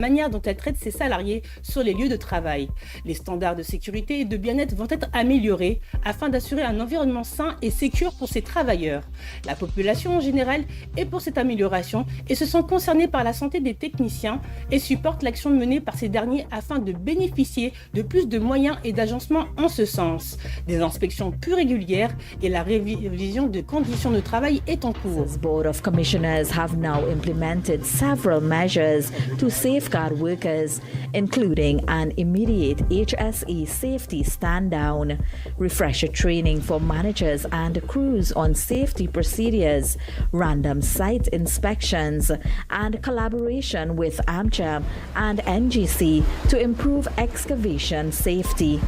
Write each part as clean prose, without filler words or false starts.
manière dont elle traite ses salariés sur les lieux de travail. Les standards de sécurité et de bien-être vont être améliorés afin d'assurer un environnement sain et sécure pour ses travailleurs. La population en général est pour cette amélioration et se sent concernée par la santé des techniciens et supporte l'action menée par ces derniers afin de bénéficier de plus de moyens et d'agencements en ce sens. Des inspections plus régulières et la révision de conditions de travail est en cours. The Board of Commissioners have now implemented several measures to safeguard workers, including an immediate HSE safety stand-down, refresher training for managers and crews on safety procedures, random site inspections, and collaboration with AmCham and NGC to improve excavation safety.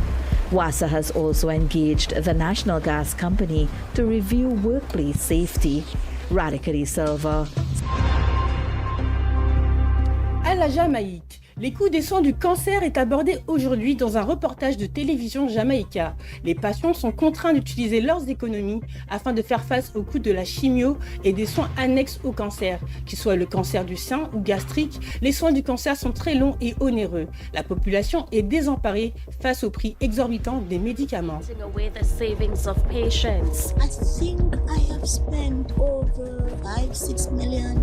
WASA has also engaged the National Gas Company to review workplace safety. Radically Silva. À la Jamaïque, les coûts des soins du cancer est abordé aujourd'hui dans un reportage de télévision jamaïcain. Les patients sont contraints d'utiliser leurs économies afin de faire face aux coûts de la chimio et des soins annexes au cancer. Qu'il soit le cancer du sein ou gastrique, les soins du cancer sont très longs et onéreux. La population est désemparée face au prix exorbitant des médicaments. Away the savings of patients. I think I have spent over $5-6 million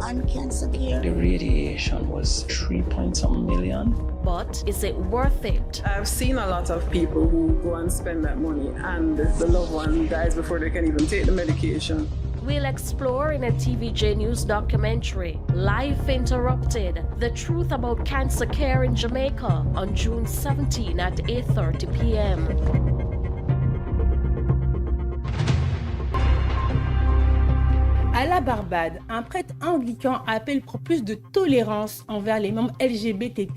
on cancer care. The radiation was 3-point-some million. But is it worth it? I've seen a lot of people who go and spend that money and the loved one dies before they can even take the medication. We'll explore in a TVJ News documentary, Life Interrupted, the truth about cancer care in Jamaica on June 17 at 8:30 p.m. À la Barbade, un prêtre anglican appelle pour plus de tolérance envers les membres LGBT+.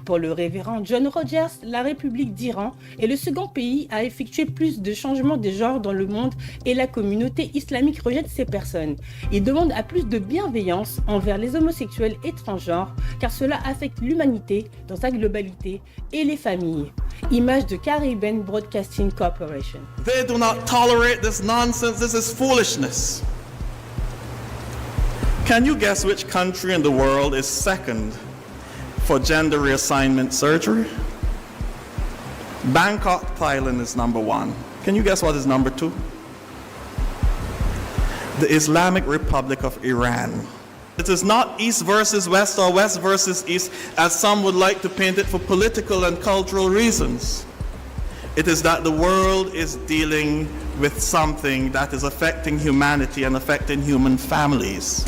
Pour le révérend John Rogers, la République d'Iran est le second pays à effectuer plus de changements de genre dans le monde et la communauté islamique rejette ces personnes. Il demande à plus de bienveillance envers les homosexuels et transgenres car cela affecte l'humanité dans sa globalité et les familles. Image de Caraibes Broadcasting Corporation. They do not tolerate this nonsense. This is foolishness. Can you guess which country in the world is second for gender reassignment surgery? Bangkok, Thailand is number 1. Can you guess what is number 2? The Islamic Republic of Iran. It is not East versus West or West versus East, as some would like to paint it for political and cultural reasons. It is that the world is dealing with something that is affecting humanity and affecting human families.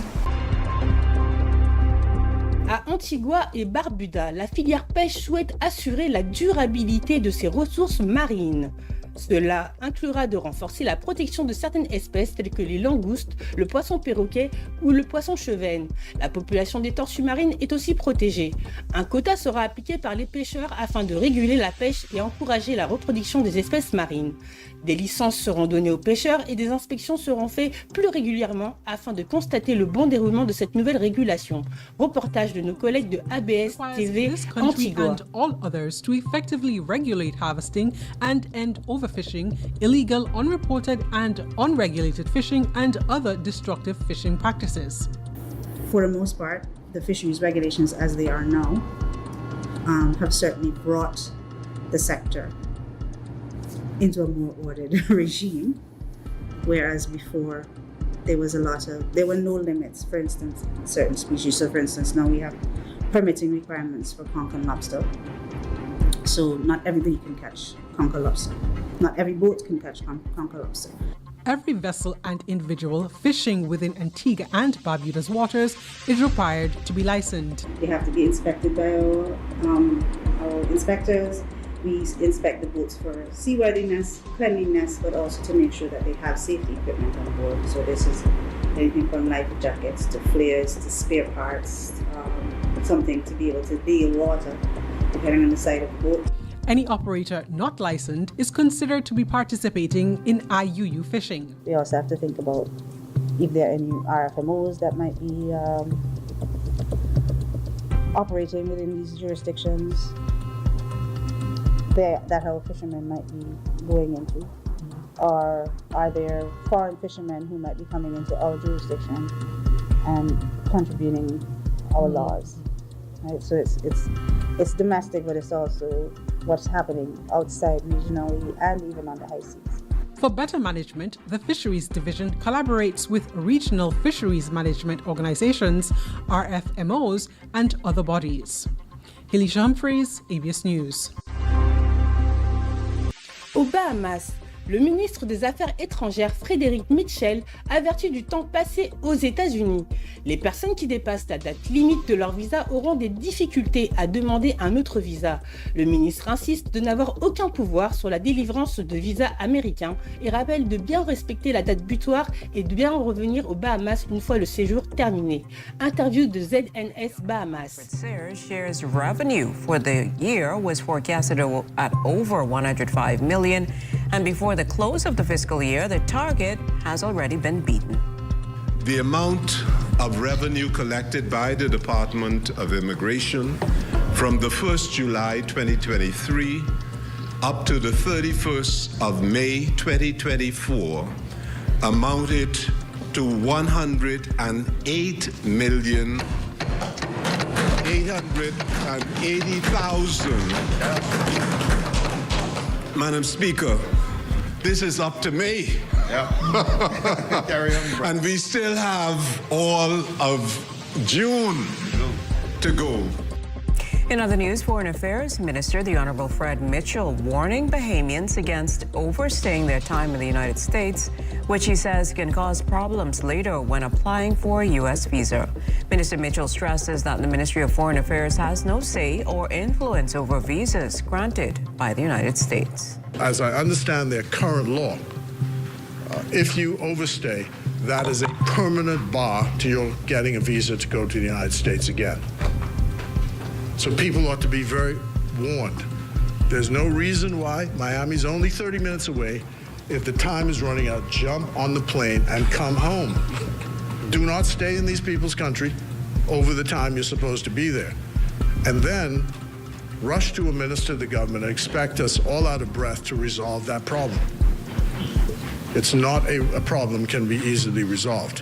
À Antigua et Barbuda, la filière pêche souhaite assurer la durabilité de ses ressources marines. Cela inclura de renforcer la protection de certaines espèces telles que les langoustes, le poisson perroquet ou le poisson chevenne. La population des tortues marines est aussi protégée. Un quota sera appliqué par les pêcheurs afin de réguler la pêche et encourager la reproduction des espèces marines. Des licences seront données aux pêcheurs et des inspections seront faites plus régulièrement afin de constater le bon déroulement de cette nouvelle régulation. Reportage de nos collègues de ABS TV Antigua. And all others to effectively regulate harvesting and end overfishing, illegal, unreported and unregulated fishing and other destructive fishing practices. For the most part, the fisheries regulations as they are now have certainly brought the sector into a more ordered regime, whereas before there were no limits, for instance, certain species. So for instance, now we have permitting requirements for conch and lobster. So not everybody can catch conch and lobster. Not every boat can catch conch and lobster. Every vessel and individual fishing within Antigua and Barbuda's waters is required to be licensed. They have to be inspected by our inspectors. We inspect the boats for seaworthiness, cleanliness, but also to make sure that they have safety equipment on board. So this is anything from life jackets to flares to spare parts, something to be able to deal water, depending on the side of the boat. Any operator not licensed is considered to be participating in IUU fishing. We also have to think about if there are any RFMOs that might be operating within these jurisdictions that our fishermen might be going into. Or are there foreign fishermen who might be coming into our jurisdiction and contributing our laws right? So it's domestic, but it's also what's happening outside regionally and even on the high seas. For better management, the Fisheries Division collaborates with regional fisheries management organizations, RFMOs, and other bodies. Hilisha Humphreys, ABS News. Aux Bahamas, le ministre des Affaires étrangères Frédéric Mitchell avertit du temps passé aux États-Unis. Les personnes qui dépassent la date limite de leur visa auront des difficultés à demander un autre visa. Le ministre insiste de n'avoir aucun pouvoir sur la délivrance de visas américains et rappelle de bien respecter la date butoir et de bien revenir aux Bahamas une fois le séjour terminé. Interview de ZNS Bahamas. Shares revenue for the year was forecasted at over 105 million, and before the close of the fiscal year, the target has already been beaten. The amount of revenue collected by the Department of Immigration from the 1st July 2023 up to the 31st of May 2024 amounted to 108,880,000. Madam Speaker, this is up to May. Carry on, and we still have all of June to go. In other news, Foreign Affairs Minister, the Honorable Fred Mitchell, warning Bahamians against overstaying their time in the United States, which he says can cause problems later when applying for a U.S. visa. Minister Mitchell stresses that the Ministry of Foreign Affairs has no say or influence over visas granted by the United States. As I understand their current law, if you overstay, that is a permanent bar to your getting a visa to go to the United States again. So people ought to be very warned. There's no reason why. Miami's only 30 minutes away. If the time is running out, jump on the plane and come home. Do not stay in these people's country over the time you're supposed to be there. And then rush to a minister of the government and expect us all out of breath to resolve that problem. It's not a problem can be easily resolved.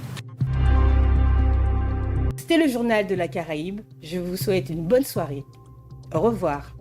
C'était le journal de la Caraïbe. Je vous souhaite une bonne soirée. Au revoir.